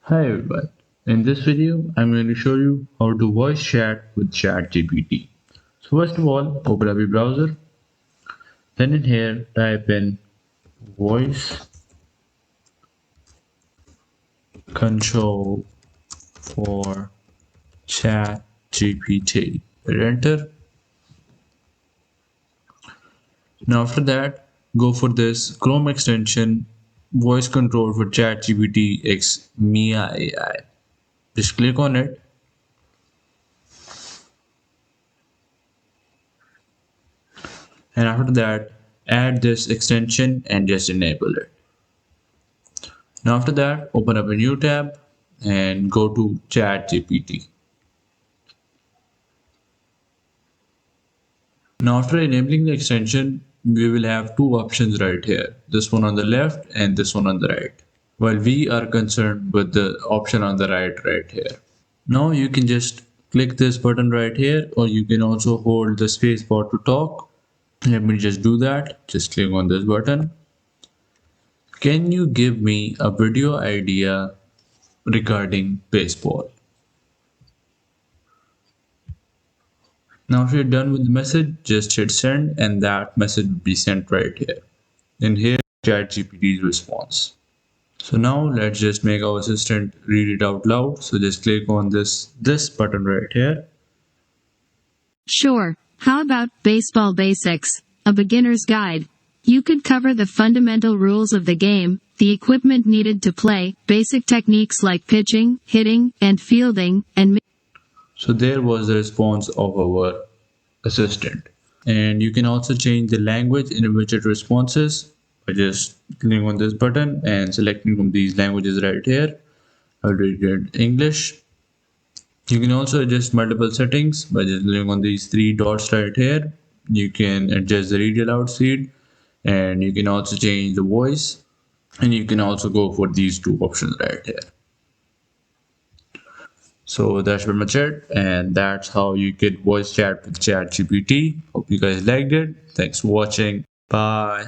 Hi everyone. In this video, I'm going to show you how to voice chat with ChatGPT. So first of all, open up your browser. Then in here, type in voice control for ChatGPT. Hit enter. Now after that, go for this Chrome extension, voice control for ChatGPT X Mia AI. Just click on it. And after that, add this extension and just enable it. Now after that, open up a new tab and go to ChatGPT. Now after enabling the extension, we will have two options right here. This one on the left and this one on the right. While we are concerned with the option on the right here. Now you can just click this button right here, or you can also hold the space bar to talk. Let me just do that. Just click on this button. Can you give me a video idea regarding baseball? Now if you're done with the message, just hit send and that message will be sent right here. And here ChatGPT's response. So now let's just make our assistant read it out loud. So just click on this button right here. Sure. How about Baseball Basics, a beginner's guide? You could cover the fundamental rules of the game, the equipment needed to play, basic techniques like pitching, hitting, and fielding, and So there was the response of our assistant. And you can also change the language in which it responds by just clicking on this button and selecting from these languages right here. I'll read it in English. You can also adjust multiple settings by just clicking on these three dots right here. You can adjust the read aloud speed, and you can also change the voice, and you can also go for these two options right here. So that's pretty much it, and that's how you can voice chat with ChatGPT. Hope you guys liked it. Thanks for watching. Bye.